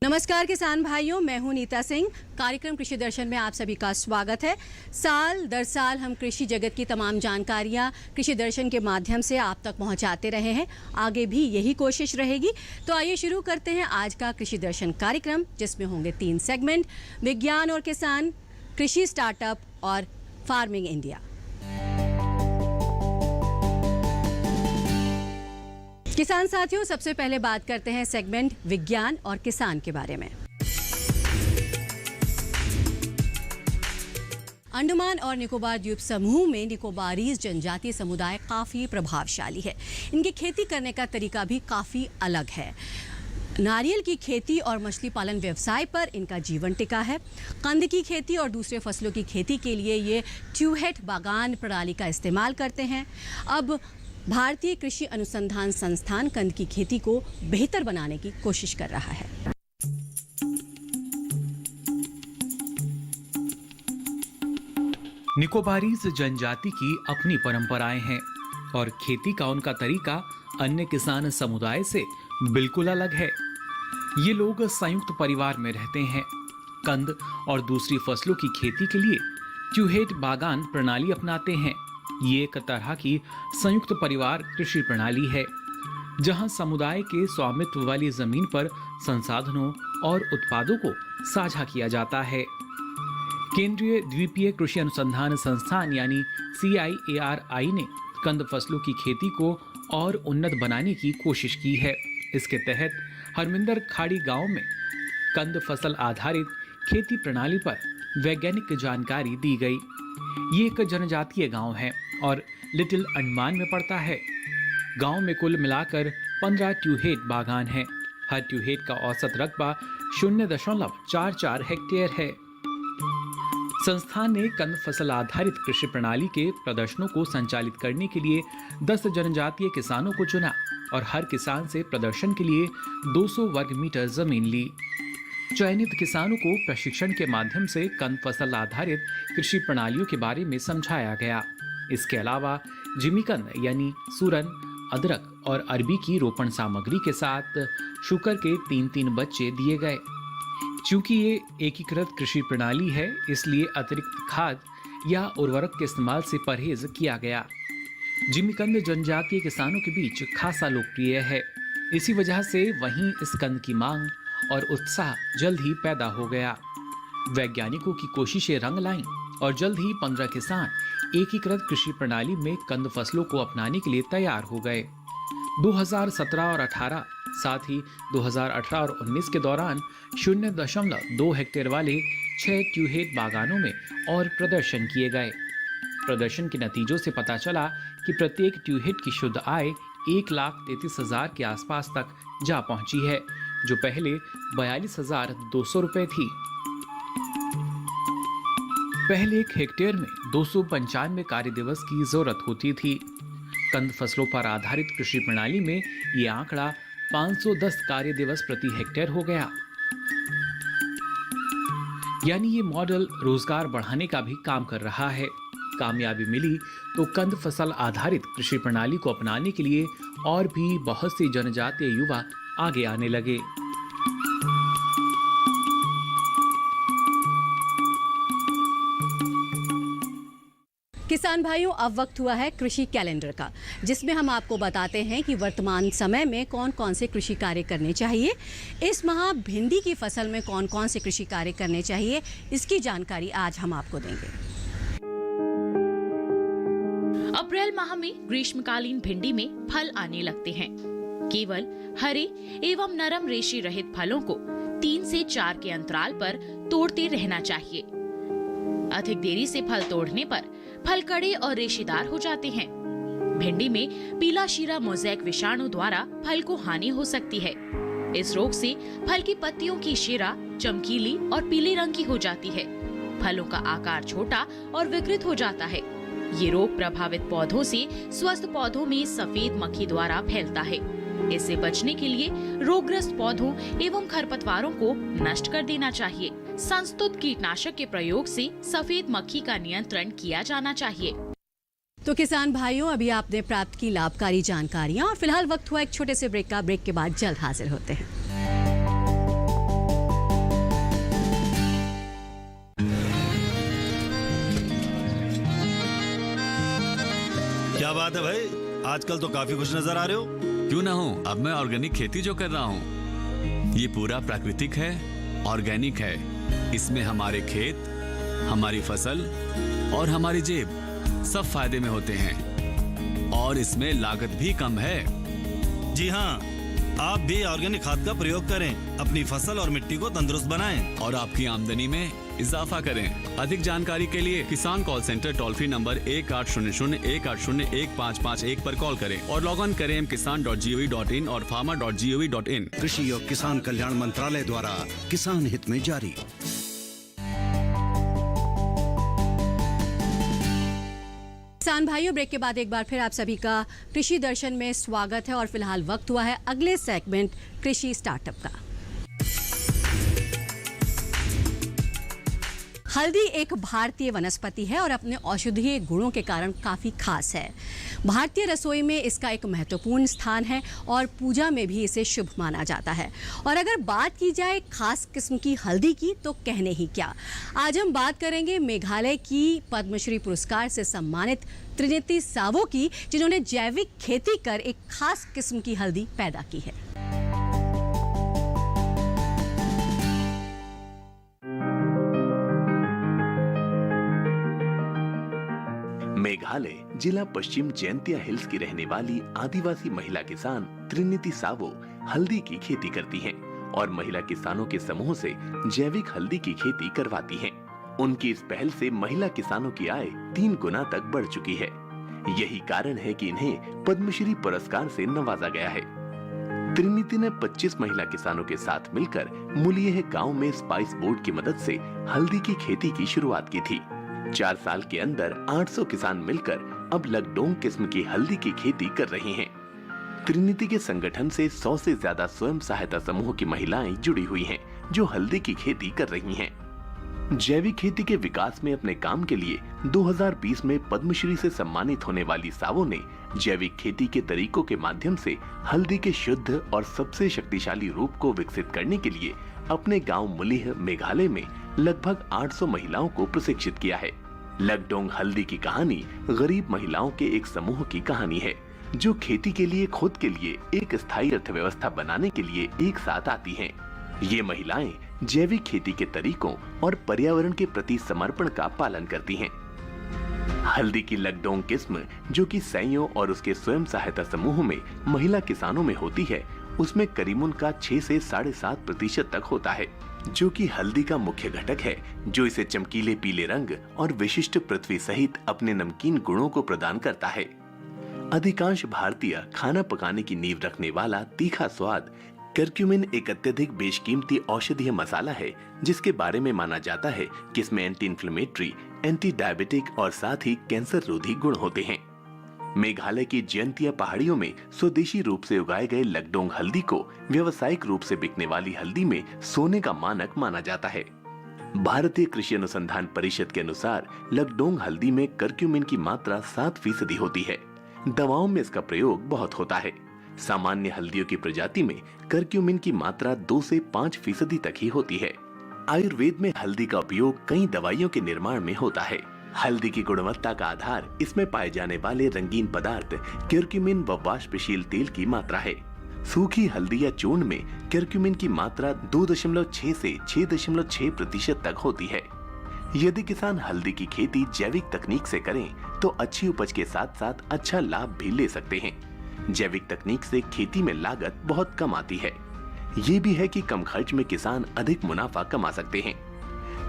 नमस्कार किसान भाइयों, मैं हूं नीता सिंह। कार्यक्रम कृषि दर्शन में आप सभी का स्वागत है। साल दर साल हम कृषि जगत की तमाम जानकारियां कृषि दर्शन के माध्यम से आप तक पहुंचाते रहे हैं। आगे भी यही कोशिश रहेगी। तो आइए शुरू करते हैं आज का कृषि दर्शन कार्यक्रम, जिसमें होंगे 3 सेगमेंट: विज्ञान और किसान, कृषि स्टार्टअप और फार्मिंग इंडिया। किसान साथियों, सबसे पहले बात करते हैं सेगमेंट विज्ञान और किसान के बारे में। अंडमान और निकोबार द्वीप समूह में निकोबारीज जनजातीय समुदाय काफ़ी प्रभावशाली है। इनकी खेती करने का तरीका भी काफ़ी अलग है। नारियल की खेती और मछली पालन व्यवसाय पर इनका जीवन टिका है। कंद की खेती और दूसरे फसलों की खेती के लिए ये ट्यूहेट बागान प्रणाली का इस्तेमाल करते हैं। अब भारतीय कृषि अनुसंधान संस्थान कंद की खेती को बेहतर बनाने की कोशिश कर रहा है। निकोबारीज जनजाति की अपनी परंपराएं हैं और खेती का उनका तरीका अन्य किसान समुदाय से बिल्कुल अलग है। ये लोग संयुक्त परिवार में रहते हैं। कंद और दूसरी फसलों की खेती के लिए ट्यूहेट बागान प्रणाली अपनाते हैं। ये एक तरह की संयुक्त परिवार कृषि प्रणाली है, जहां समुदाय के स्वामित्व वाली जमीन पर संसाधनों और उत्पादों को साझा किया जाता है। केंद्रीय द्वीपीय कृषि अनुसंधान संस्थान यानी CIARI ने कंद फसलों की खेती को और उन्नत बनाने की कोशिश की है। इसके तहत हरमिंदर खाड़ी गांव में कंद फसल आधारित खेती प्रणाली पर वैज्ञानिक जानकारी दी गई। ये एक जनजातीय गांव है और लिटिल अंडमान में पड़ता है। गांव में कुल मिलाकर 15 ट्यूहेट बागान हैं। हर ट्यूहेट का औसत रकबा 0.44 हेक्टेयर है। संस्थान ने कंद फसल आधारित कृषि प्रणाली के प्रदर्शनों को संचालित करने के लिए 10 जनजातीय किसानों को चुना और हर किसान से प्रदर्शन के लिए 200 वर्ग मीटर जमीन ली। चयनित किसानों को प्रशिक्षण के माध्यम से कंद फसल आधारित कृषि प्रणालियों के बारे में समझाया गया। इसके अलावा जिमीकंद यानी सूरन, अदरक और अरबी की रोपण सामग्री के साथ शुकर के 3-3 बच्चे दिए गए। चूंकि ये एकीकृत कृषि प्रणाली है, इसलिए अतिरिक्त खाद या उर्वरक के इस्तेमाल से परहेज किया गया। जिमीकंद जनजातीय किसानों के बीच खासा लोकप्रिय है। इसी वजह से वहीं इस कंद की मांग और उत्साह जल्द ही पैदा हो गया। वैज्ञानिकों की कोशिशें रंग लाईं और जल्द ही 15 किसान एकीकृत कृषि प्रणाली में कंद फसलों को अपनाने के लिए तैयार हो गए। 2017 और 18 साथ ही 2018 और 19 के दौरान 0.2 हेक्टेयर वाले 6 ट्यूहेट बागानों में और प्रदर्शन किए गए। प्रदर्शन के नतीजों से पता चला कि प्रत्येक ट्यूहेट की शुद्ध आय 1,33,000 के आसपास तक जा पहुंची है, जो पहले 42,200 रुपए थी। पहले एक हेक्टेयर में 295 कार्य दिवस की जरूरत होती थी। कंद फसलों पर आधारित कृषि प्रणाली में ये आंकड़ा 510 कार्य दिवस प्रति हेक्टेयर हो गया। यानी ये मॉडल रोजगार बढ़ाने का भी काम कर रहा है। कामयाबी मिली तो कंद फसल आधारित कृषि प्रणाली को अपनाने के लिए और भी बहुत से जनजातीय युवा आगे आने लगे। किसान भाइयों, अब वक्त हुआ है कृषि कैलेंडर का, जिसमें हम आपको बताते हैं कि वर्तमान समय में कौन कौन से कृषि कार्य करने चाहिए। इस माह भिंडी की फसल में कौन कौन से कृषि कार्य करने चाहिए, इसकी जानकारी आज हम आपको देंगे। अप्रैल माह में ग्रीष्मकालीन भिंडी में फल आने लगते हैं। केवल हरे एवं नरम रेशे रहित फलों को 3 से 4 के अंतराल पर तोड़ते रहना चाहिए। अधिक देरी से फल तोड़ने पर फल कड़े और रेशेदार हो जाते हैं। भिंडी में पीला शीरा मोज़ेक विषाणु द्वारा फल को हानि हो सकती है। इस रोग से फल की पत्तियों की शिरा चमकीली और पीले रंग की हो जाती है। फलों का आकार छोटा और विकृत हो जाता है। ये रोग प्रभावित पौधों से स्वस्थ पौधों में सफेद मक्खी द्वारा फैलता है। इससे बचने के लिए रोगग्रस्त पौधों एवं खरपतवारों को नष्ट कर देना चाहिए। संस्तुत कीटनाशक के प्रयोग से सफेद मक्खी का नियंत्रण किया जाना चाहिए। तो किसान भाइयों, अभी आपने प्राप्त की लाभकारी जानकारियां और फिलहाल वक्त हुआ एक छोटे से ब्रेक का। ब्रेक के बाद जल्द हाजिर होते हैं। क्या बात है भाई, आजकल तो काफी खुश नजर आ रहे हो। क्यों ना हो, अब मैं ऑर्गेनिक खेती जो कर रहा हूँ ये पूरा प्राकृतिक है, ऑर्गेनिक है। इसमें हमारे खेत, हमारी फसल और हमारी जेब सब फायदे में होते हैं और इसमें लागत भी कम है। जी हाँ, आप भी ऑर्गेनिक खाद का प्रयोग करें, अपनी फसल और मिट्टी को तंदुरुस्त बनाएं और आपकी आमदनी में इजाफा करें। अधिक जानकारी के लिए किसान call centre toll free number 1800-180-1551 पर कॉल करें और लॉग ऑन करें kisan.gov.in और farmer.gov.in। कृषि और किसान कल्याण मंत्रालय द्वारा किसान हित में जारी। किसान भाइयों, ब्रेक के बाद एक बार फिर आप सभी का कृषि दर्शन में स्वागत है और फिलहाल वक्त हुआ है अगले सेगमेंट कृषि स्टार्टअप का। हल्दी एक भारतीय वनस्पति है और अपने औषधीय गुणों के कारण काफ़ी खास है। भारतीय रसोई में इसका एक महत्वपूर्ण स्थान है और पूजा में भी इसे शुभ माना जाता है। और अगर बात की जाए खास किस्म की हल्दी की तो कहने ही क्या। आज हम बात करेंगे मेघालय की पद्मश्री पुरस्कार से सम्मानित त्रिनिति सावो की, जिन्होंने जैविक खेती कर एक खास किस्म की हल्दी पैदा की है। मेघालय जिला पश्चिम जैंतिया हिल्स की रहने वाली आदिवासी महिला किसान त्रिनिति सावो हल्दी की खेती करती हैं और महिला किसानों के समूह से जैविक हल्दी की खेती करवाती हैं। उनकी इस पहल से महिला किसानों की आय 3 गुना तक बढ़ चुकी है। यही कारण है कि इन्हें पद्मश्री पुरस्कार से नवाजा गया है। त्रिनिति ने 25 महिला किसानों के साथ मिलकर मुलियह गांव में स्पाइस बोर्ड की मदद से हल्दी की खेती की शुरुआत की थी। 4 साल के अंदर 800 किसान मिलकर अब लकडोंग किस्म की हल्दी की खेती कर रही हैं। त्रिनिति के संगठन से 100 से ज्यादा स्वयं सहायता समूह की महिलाएं जुड़ी हुई हैं, जो हल्दी की खेती कर रही हैं। जैविक खेती के विकास में अपने काम के लिए 2020 में पद्मश्री से सम्मानित होने वाली सावो ने जैविक खेती के तरीकों के माध्यम से हल्दी के शुद्ध और सबसे शक्तिशाली रूप को विकसित करने के लिए अपने गांव मुलिह मेघालय में लगभग 800 महिलाओं को प्रशिक्षित किया है। लकडोंग हल्दी की कहानी गरीब महिलाओं के एक समूह की कहानी है, जो खेती के लिए खुद के लिए एक स्थायी अर्थव्यवस्था बनाने के लिए एक साथ आती हैं। ये महिलाएं जैविक खेती के तरीकों और पर्यावरण के प्रति समर्पण का पालन करती हैं। हल्दी की लकडोंग किस्म, जो कि सैयों और उसके स्वयं सहायता समूह में महिला किसानों में होती है, उसमें करीमुन का 6 से 7.5% तक होता है, जो कि हल्दी का मुख्य घटक है, जो इसे चमकीले पीले रंग और विशिष्ट पृथ्वी सहित अपने नमकीन गुणों को प्रदान करता है। अधिकांश भारतीय खाना पकाने की नींव रखने वाला तीखा स्वाद कर्क्यूमिन एक अत्यधिक बेशकीमती औषधीय मसाला है, जिसके बारे में माना जाता है कि इसमें एंटी इन्फ्लेमेटरी, एंटी डायबिटिक और साथ ही कैंसर रोधी गुण होते हैं। मेघालय की जैंतिया पहाड़ियों में स्वदेशी रूप से उगाए गए लकडोंग हल्दी को व्यावसायिक रूप से बिकने वाली हल्दी में सोने का मानक माना जाता है। भारतीय कृषि अनुसंधान परिषद के अनुसार लकडोंग हल्दी में कर्क्यूमिन की मात्रा 7% होती है। दवाओं में इसका प्रयोग बहुत होता है। सामान्य हल्दियों की प्रजाति में कर्क्यूमिन की मात्रा 2 से 5% तक ही होती है। आयुर्वेद में हल्दी का उपयोग कई दवाइयों के निर्माण में होता है। हल्दी की गुणवत्ता का आधार इसमें पाए जाने वाले रंगीन पदार्थ कर्क्यूमिन व वाष्पशील तेल की मात्रा है। सूखी हल्दी या चूर्ण में कर्क्यूमिन की मात्रा 2.6 से 6.6% तक होती है। यदि किसान हल्दी की खेती जैविक तकनीक से करें तो अच्छी उपज के साथ साथ अच्छा लाभ भी ले सकते हैं। जैविक तकनीक से खेती में लागत बहुत कम आती है। ये भी है कि कम खर्च में किसान अधिक मुनाफा कमा सकते हैं।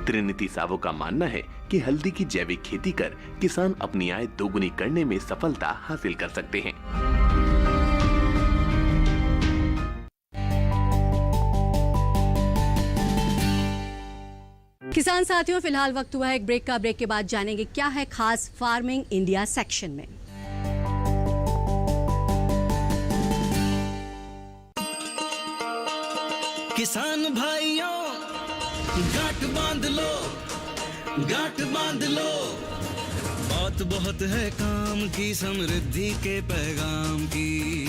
त्रिनिति सावो का मानना है कि हल्दी की जैविक खेती कर किसान अपनी आय दोगुनी करने में सफलता हासिल कर सकते हैं। किसान साथियों, फिलहाल वक्त हुआ है एक ब्रेक का। ब्रेक के बाद जानेंगे क्या है खास फार्मिंग इंडिया सेक्शन में। किसान भाइयों, गांठ बांध लो, गांठ बांध लो। बात बहुत है काम की, समृद्धि के पैगाम की।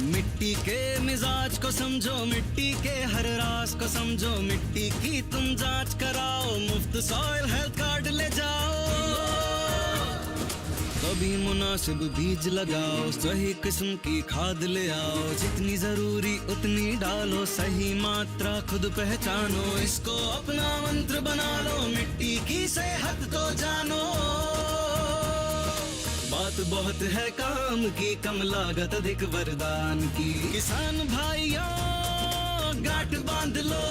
मिट्टी के मिजाज को समझो, मिट्टी के हर राज को समझो। मिट्टी की तुम जांच कराओ, मुफ्त सॉइल हेल्थ कार्ड ले जाओ। कभी मुनासिब बीज लगाओ, सही किस्म की खाद ले आओ, जितनी जरूरी उतनी डालो, सही मात्रा खुद पहचानो, इसको अपना मंत्र बना लो, मिट्टी की सेहत को जानो। बात बहुत है काम की, कम लागत अधिक वरदान की, किसान भाइयों गांठ बांध लो।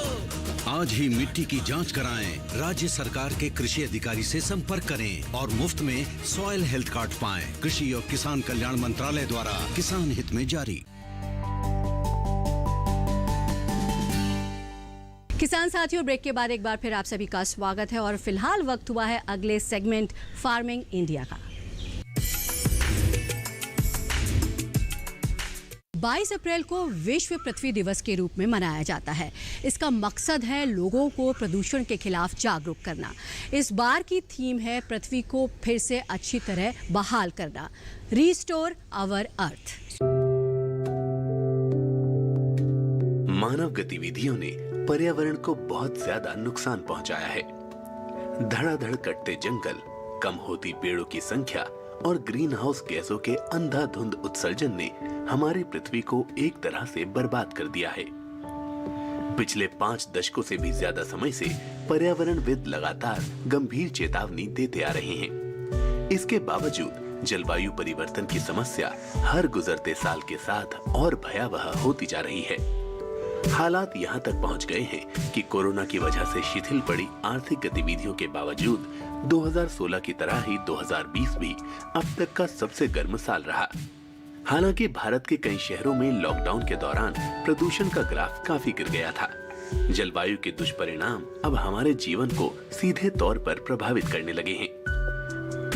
आज ही मिट्टी की जांच कराएं, राज्य सरकार के कृषि अधिकारी से संपर्क करें और मुफ्त में सॉइल हेल्थ कार्ड पाएं। कृषि और किसान कल्याण मंत्रालय द्वारा किसान हित में जारी। किसान साथियों, ब्रेक के बाद एक बार फिर आप सभी का स्वागत है और फिलहाल वक्त हुआ है अगले सेगमेंट फार्मिंग इंडिया का। 22 अप्रैल को विश्व पृथ्वी दिवस के रूप में मनाया जाता है। इसका मकसद है लोगों को प्रदूषण के खिलाफ जागरूक करना। इस बार की थीम है पृथ्वी को फिर से अच्छी तरह बहाल करना, रीस्टोर आवर अर्थ। मानव गतिविधियों ने पर्यावरण को बहुत ज्यादा नुकसान पहुंचाया है। धड़ाधड़ कटते जंगल, कम होती पेड़ों की संख्या और ग्रीन हाउस गैसों के अंधाधुंध उत्सर्जन ने हमारी पृथ्वी को एक तरह से बर्बाद कर दिया है। पिछले 5 दशकों से भी ज्यादा समय से पर्यावरणविद लगातार गंभीर चेतावनी देते आ रहे हैं। इसके बावजूद जलवायु परिवर्तन की समस्या हर गुजरते साल के साथ और भयावह होती जा रही है। हालात यहाँ तक पहुँच गए हैं कि कोरोना की वजह से शिथिल पड़ी आर्थिक गतिविधियों के बावजूद 2016 की तरह ही 2020 भी अब तक का सबसे गर्म साल रहा। हालांकि भारत के कई शहरों में लॉकडाउन के दौरान प्रदूषण का ग्राफ काफी गिर गया था। जलवायु के दुष्परिणाम अब हमारे जीवन को सीधे तौर पर प्रभावित करने लगे हैं।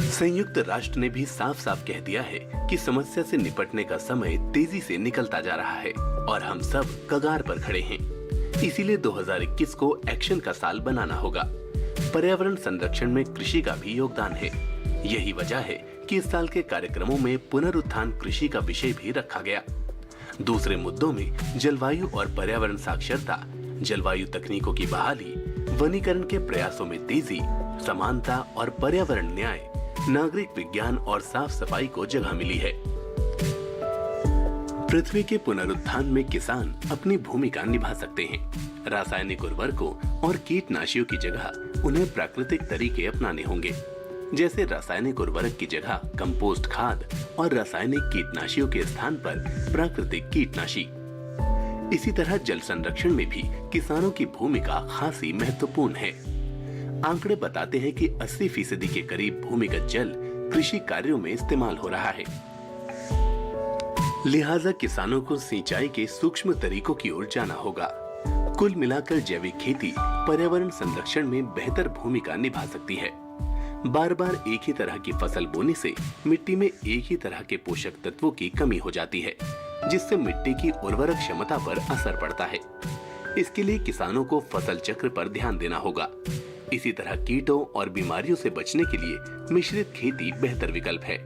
संयुक्त राष्ट्र ने भी साफ साफ कह दिया है कि समस्या से निपटने का समय तेजी से निकलता जा रहा है और हम सब कगार पर खड़े हैं। इसीलिए 2021 को एक्शन का साल बनाना होगा। पर्यावरण संरक्षण में कृषि का भी योगदान है। यही वजह है कि इस साल के कार्यक्रमों में पुनरुत्थान कृषि का विषय भी रखा गया। दूसरे मुद्दों में जलवायु और पर्यावरण साक्षरता, जलवायु तकनीकों की बहाली, वनीकरण के प्रयासों में तेजी, समानता और पर्यावरण न्याय, नागरिक विज्ञान और साफ सफाई को जगह मिली है। पृथ्वी के पुनरुत्थान में किसान अपनी भूमिका निभा सकते हैं। रासायनिक उर्वरकों और कीटनाशियों की जगह उन्हें प्राकृतिक तरीके अपनाने होंगे, जैसे रासायनिक उर्वरक की जगह कंपोस्ट खाद और रासायनिक कीटनाशियों के स्थान पर प्राकृतिक कीटनाशी। इसी तरह जल संरक्षण में भी किसानों की भूमिका खासी महत्वपूर्ण है। आंकड़े बताते हैं कि 80% के करीब भूमिगत जल कृषि कार्यों में इस्तेमाल हो रहा है। लिहाजा किसानों को सिंचाई के सूक्ष्म तरीकों की ओर जाना होगा। कुल मिलाकर जैविक खेती पर्यावरण संरक्षण में बेहतर भूमिका निभा सकती है। बार बार एक ही तरह की फसल बोने से मिट्टी में एक ही तरह के पोषक तत्वों की कमी हो जाती है, जिससे मिट्टी की उर्वरक क्षमता पर असर पड़ता है। इसके लिए किसानों को फसल चक्र पर ध्यान देना होगा। इसी तरह कीटों और बीमारियों से बचने के लिए मिश्रित खेती बेहतर विकल्प है।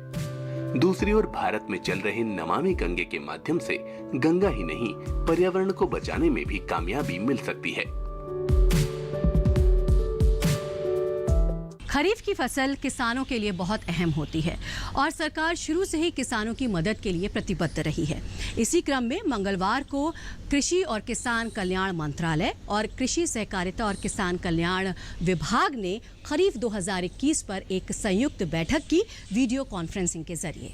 दूसरी ओर भारत में चल रहे नमामि गंगे के माध्यम से गंगा ही नहीं पर्यावरण को बचाने में भी कामयाबी मिल सकती है। खरीफ की फसल किसानों के लिए बहुत अहम होती है और सरकार शुरू से ही किसानों की मदद के लिए प्रतिबद्ध रही है। इसी क्रम में मंगलवार को कृषि और किसान कल्याण मंत्रालय और कृषि सहकारिता और किसान कल्याण विभाग ने खरीफ 2021 पर एक संयुक्त बैठक की वीडियो कॉन्फ्रेंसिंग के जरिए।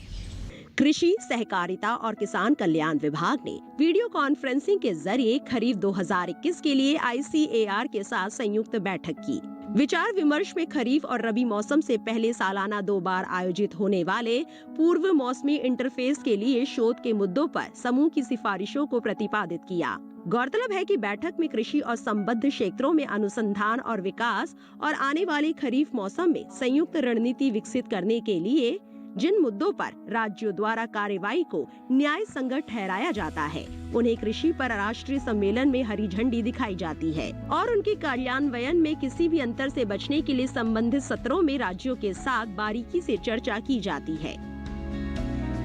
कृषि सहकारिता और किसान कल्याण विभाग ने वीडियो कॉन्फ्रेंसिंग के जरिए खरीफ 2021 के लिए ICAR के साथ संयुक्त बैठक की। विचार विमर्श में खरीफ और रबी मौसम से पहले सालाना 2 बार आयोजित होने वाले पूर्व मौसमी इंटरफेस के लिए शोध के मुद्दों पर समूह की सिफारिशों को प्रतिपादित किया। गौरतलब है कि बैठक में कृषि और संबद्ध क्षेत्रों में अनुसंधान और विकास और आने वाले खरीफ मौसम में संयुक्त रणनीति विकसित करने के लिए जिन मुद्दों पर राज्यों द्वारा कार्रवाई को न्याय संगत ठहराया जाता है, उन्हें कृषि पर राष्ट्रीय सम्मेलन में हरी झंडी दिखाई जाती है और उनके कार्यान्वयन में किसी भी अंतर से बचने के लिए संबंधित सत्रों में राज्यों के साथ बारीकी से चर्चा की जाती है।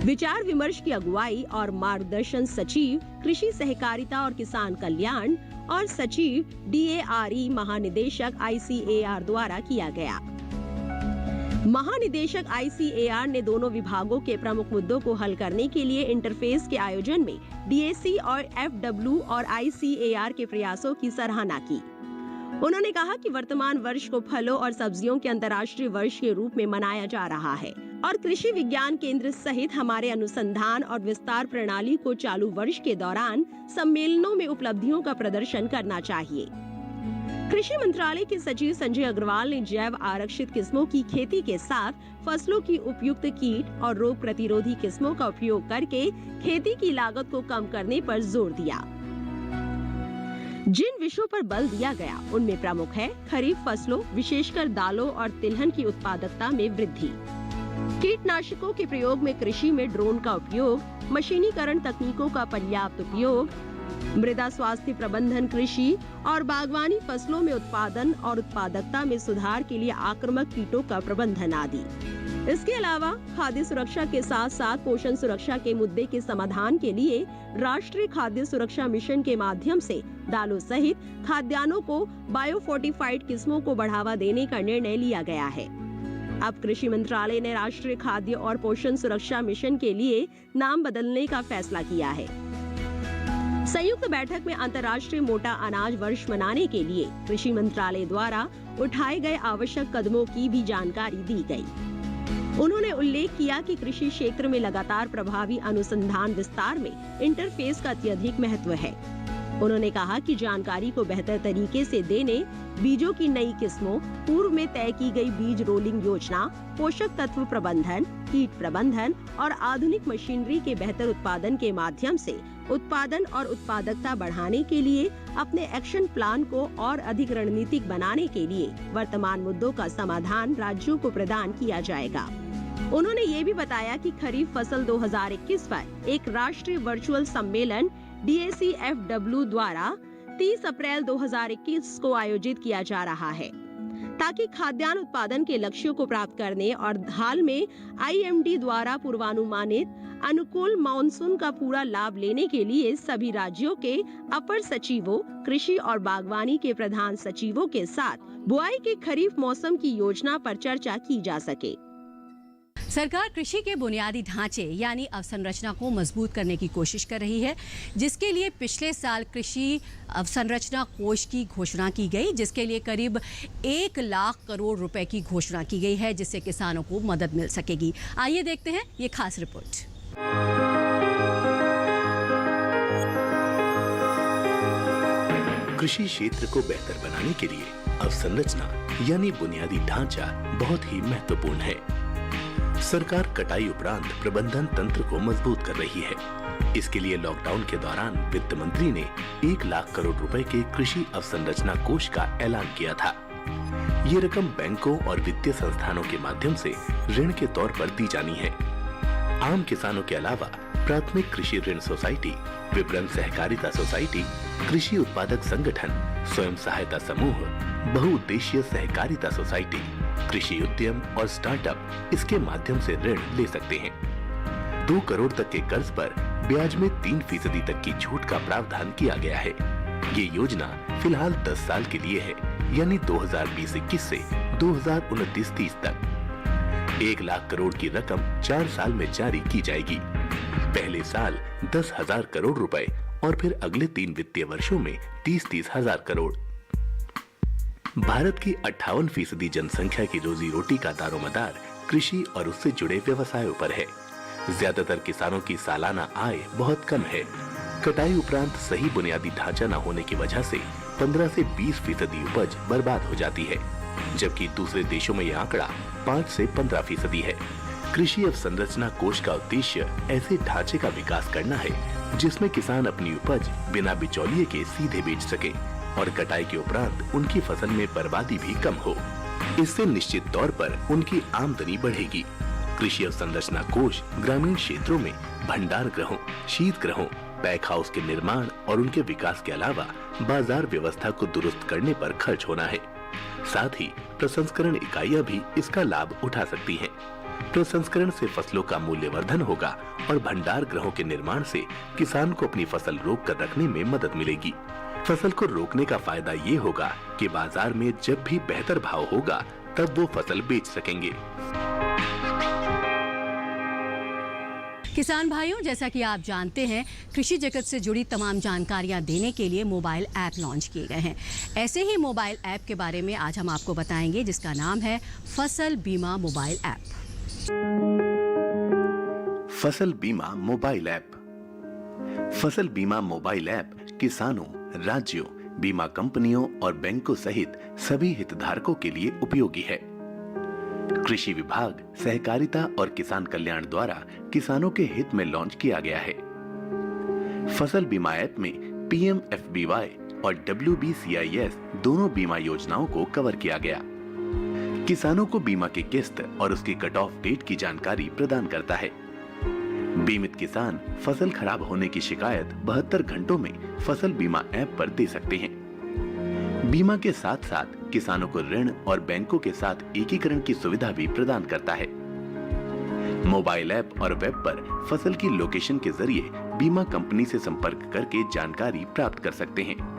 विचार विमर्श की अगुवाई और मार्गदर्शन सचिव कृषि सहकारिता और किसान कल्याण और सचिव DARE महानिदेशक ICAR द्वारा किया गया। महानिदेशक ICAR ने दोनों विभागों के प्रमुख मुद्दों को हल करने के लिए इंटरफेस के आयोजन में DAC और FW और ICAR के प्रयासों की सराहना की। उन्होंने कहा कि वर्तमान वर्ष को फलों और सब्जियों के अंतर्राष्ट्रीय वर्ष के रूप में मनाया जा रहा है और कृषि विज्ञान केंद्र सहित हमारे अनुसंधान और विस्तार प्रणाली को चालू वर्ष के दौरान सम्मेलनों में उपलब्धियों का प्रदर्शन करना चाहिए। कृषि मंत्रालय के सचिव संजय अग्रवाल ने जैव आरक्षित किस्मों की खेती के साथ फसलों की उपयुक्त कीट और रोग प्रतिरोधी किस्मों का उपयोग करके खेती की लागत को कम करने पर जोर दिया। जिन विषयों पर बल दिया गया उनमें प्रमुख है खरीफ फसलों विशेषकर दालों और तिलहन की उत्पादकता में वृद्धि, कीटनाशकों के प्रयोग में कृषि में ड्रोन का उपयोग, मशीनीकरण तकनीकों का पर्याप्त उपयोग, मृदा स्वास्थ्य प्रबंधन कृषि और बागवानी फसलों में उत्पादन और उत्पादकता में सुधार के लिए आक्रामक कीटों का प्रबंधन आदि। इसके अलावा खाद्य सुरक्षा के साथ साथ पोषण सुरक्षा के मुद्दे के समाधान के लिए राष्ट्रीय खाद्य सुरक्षा मिशन के माध्यम से दालों सहित खाद्यान्नों को बायोफोर्टिफाइड किस्मों को बढ़ावा देने का निर्णय लिया गया है। अब कृषि मंत्रालय ने राष्ट्रीय खाद्य और पोषण सुरक्षा मिशन के लिए नाम बदलने का फैसला किया है। संयुक्त बैठक में अंतर्राष्ट्रीय मोटा अनाज वर्ष मनाने के लिए कृषि मंत्रालय द्वारा उठाए गए आवश्यक कदमों की भी जानकारी दी गई। उन्होंने उल्लेख किया कि कृषि क्षेत्र में लगातार प्रभावी अनुसंधान विस्तार में इंटरफेस का अत्यधिक महत्व है। उन्होंने कहा कि जानकारी को बेहतर तरीके से देने, बीजों की नई किस्मों, पूर्व में तय की गई बीज रोलिंग योजना, पोषक तत्व प्रबंधन, कीट प्रबंधन और आधुनिक मशीनरी के बेहतर उत्पादन के माध्यम से उत्पादन और उत्पादकता बढ़ाने के लिए अपने एक्शन प्लान को और अधिक रणनीतिक बनाने के लिए वर्तमान मुद्दों का समाधान राज्यों को प्रदान किया जाएगा। उन्होंने ये भी बताया कि खरीफ फसल 2021 पर एक राष्ट्रीय वर्चुअल सम्मेलन DAC FW द्वारा 30 अप्रैल 2021 को आयोजित किया जा रहा है ताकि खाद्यान्न उत्पादन के लक्ष्यों को प्राप्त करने और हाल में IMD द्वारा पूर्वानुमानित अनुकूल मानसून का पूरा लाभ लेने के लिए सभी राज्यों के अपर सचिवों, कृषि और बागवानी के प्रधान सचिवों के साथ बुआई के खरीफ मौसम की योजना पर चर्चा की जा सके। सरकार कृषि के बुनियादी ढांचे यानी अवसंरचना को मजबूत करने की कोशिश कर रही है, जिसके लिए पिछले साल कृषि अवसंरचना कोष की घोषणा की गई, जिसके लिए करीब 1 लाख करोड़ रुपए की घोषणा की गई है, जिससे किसानों को मदद मिल सकेगी। आइए देखते हैं ये खास रिपोर्ट। कृषि क्षेत्र को बेहतर बनाने के लिए अवसंरचना यानी बुनियादी ढांचा बहुत ही महत्वपूर्ण है। सरकार कटाई उपरांत प्रबंधन तंत्र को मजबूत कर रही है। इसके लिए लॉकडाउन के दौरान वित्त मंत्री ने 1 लाख करोड़ रुपए के कृषि अवसंरचना कोष का ऐलान किया था। ये रकम बैंकों और वित्तीय संस्थानों के माध्यम से ऋण के तौर पर दी जानी है। आम किसानों के अलावा प्राथमिक कृषि ऋण सोसाइटी, विपणन सहकारिता सोसाइटी, कृषि उत्पादक संगठन, स्वयं सहायता समूह, बहुउद्देशीय सहकारिता सोसाइटी, कृषि उद्यम और स्टार्टअप इसके माध्यम से ऋण ले सकते हैं। 2 करोड़ तक के कर्ज पर ब्याज में 3% तक की छूट का प्रावधान किया गया है। ये योजना फिलहाल 10 साल के लिए है, यानी 2020-21 से 2029-30 तक। 1 लाख करोड़ की रकम 4 साल में जारी की जाएगी। पहले साल 10,000 करोड़ रुपए और फिर अगले 3 वित्तीय वर्षों में 30-30 हजार करोड़। भारत की 58% जनसंख्या की रोजी रोटी का दारोमदार कृषि और उससे जुड़े व्यवसायों पर है। ज्यादातर किसानों की सालाना आय बहुत कम है। कटाई उपरांत सही बुनियादी ढांचा न होने की वजह से 15 से 20% उपज बर्बाद हो जाती है, जबकि दूसरे देशों में यह आंकड़ा 5 से 15% है। कृषि अवसंरचना कोष का उद्देश्य ऐसे ढांचे का विकास करना है जिसमें किसान अपनी उपज बिना बिचौलिए के सीधे बेच सके और कटाई के उपरांत उनकी फसल में बर्बादी भी कम हो। इससे निश्चित तौर पर उनकी आमदनी बढ़ेगी। कृषि अवसंरचना कोष ग्रामीण क्षेत्रों में भंडार गृहों, शीत गृहों, पैक हाउस के निर्माण और उनके विकास के अलावा बाजार व्यवस्था को दुरुस्त करने पर खर्च होना है। साथ ही प्रसंस्करण इकाइयां भी इसका लाभ उठा सकती हैं। प्रसंस्करण से फसलों का मूल्यवर्धन होगा और भंडार गृहों के निर्माण से किसान को अपनी फसल रोक कर रखने में मदद मिलेगी। फसल को रोकने का फायदा ये होगा कि बाजार में जब भी बेहतर भाव होगा तब वो फसल बेच सकेंगे। किसान भाइयों, जैसा कि आप जानते हैं, कृषि जगत से जुड़ी तमाम जानकारियां देने के लिए मोबाइल ऐप लॉन्च किए गए हैं। ऐसे ही मोबाइल ऐप के बारे में आज हम आपको बताएंगे, जिसका नाम है फसल बीमा मोबाइल ऐप। फसल बीमा मोबाइल ऐप। फसल बीमा मोबाइल ऐप किसानों, राज्यों, बीमा कंपनियों और बैंकों सहित सभी हितधारकों के लिए उपयोगी है। कृषि विभाग, सहकारिता और किसान कल्याण द्वारा किसानों के हित में लॉन्च किया गया है। फसल बीमा ऐप में PMFBY और WBCIS दोनों बीमा योजनाओं को कवर किया गया। किसानों को बीमा की किस्त और उसकी कट ऑफ डेट की जानकारी प्रदान करता है। बीमित किसान फसल खराब होने की शिकायत 72 घंटों में फसल बीमा ऐप पर दे सकते हैं। बीमा के साथ साथ किसानों को ऋण और बैंकों के साथ एकीकरण की सुविधा भी प्रदान करता है। मोबाइल ऐप और वेब पर फसल की लोकेशन के जरिए बीमा कंपनी से संपर्क करके जानकारी प्राप्त कर सकते हैं।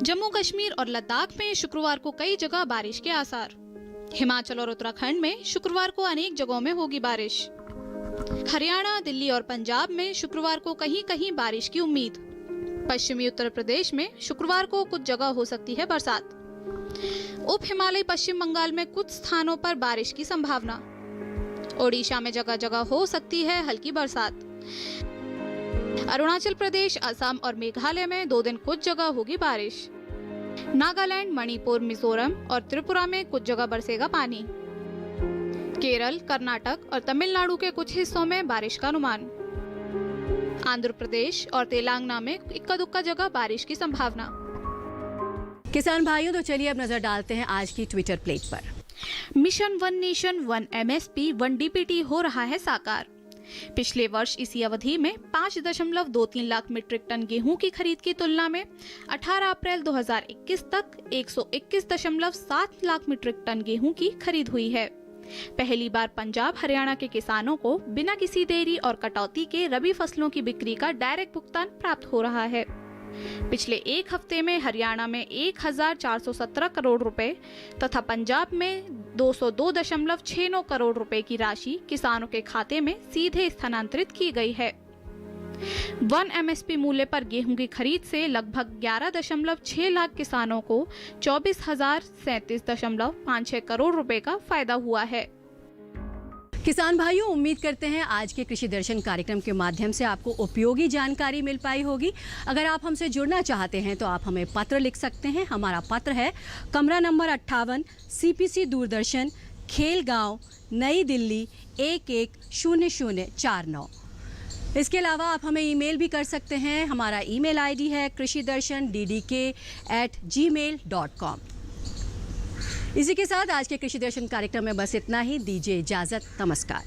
जम्मू कश्मीर और लद्दाख में शुक्रवार को कई जगह बारिश के आसार। हिमाचल और उत्तराखंड में शुक्रवार को अनेक जगहों में होगी बारिश। हरियाणा, दिल्ली और पंजाब में शुक्रवार को कहीं कहीं बारिश की उम्मीद। पश्चिमी उत्तर प्रदेश में शुक्रवार को कुछ जगह हो सकती है बरसात। उप हिमालय पश्चिम बंगाल में कुछ स्थानों पर बारिश की संभावना। ओडिशा में जगह जगह हो सकती है हल्की बरसात। अरुणाचल प्रदेश, असम और मेघालय में 2 दिन कुछ जगह होगी बारिश। नागालैंड, मणिपुर, मिजोरम और त्रिपुरा में कुछ जगह बरसेगा पानी। केरल, कर्नाटक और तमिलनाडु के कुछ हिस्सों में बारिश का अनुमान। आंध्र प्रदेश और तेलंगाना में इक्का दुक्का जगह बारिश की संभावना। किसान भाइयों, तो चलिए अब नजर डालते हैं आज की ट्विटर प्लेट पर। मिशन 1 नेशन 1 MSP 1 DPT हो रहा है साकार। पिछले वर्ष इसी अवधि में 5.23 लाख मीट्रिक टन गेहूं की खरीद की तुलना में 18 अप्रैल 2021 तक 121.7 लाख मीट्रिक टन गेहूं की खरीद हुई है। पहली बार पंजाब, हरियाणा के किसानों को बिना किसी देरी और कटौती के रबी फसलों की बिक्री का डायरेक्ट भुगतान प्राप्त हो रहा है। पिछले एक हफ्ते में हरियाणा में 1417 करोड़ रुपए तथा पंजाब में 202.69 करोड़ रुपए की राशि किसानों के खाते में सीधे स्थानांतरित की गई है। 1 MSP मूल्य पर गेहूं की खरीद से लगभग 11.6 लाख किसानों को 24,037.56 करोड़ रुपए का फायदा हुआ है। किसान भाइयों, उम्मीद करते हैं आज के कृषि दर्शन कार्यक्रम के माध्यम से आपको उपयोगी जानकारी मिल पाई होगी। अगर आप हमसे जुड़ना चाहते हैं तो आप हमें पत्र लिख सकते हैं। हमारा पत्र है कमरा नंबर 58, CPC दूरदर्शन, खेलगांव, नई दिल्ली 110049। इसके अलावा आप हमें ईमेल भी कर सकते हैं। हमारा ईमेल ID है krishidarshan@gmail.com। इसी के साथ आज के कृषि दर्शन कार्यक्रम में बस इतना ही। दीजिए इजाजत। नमस्कार।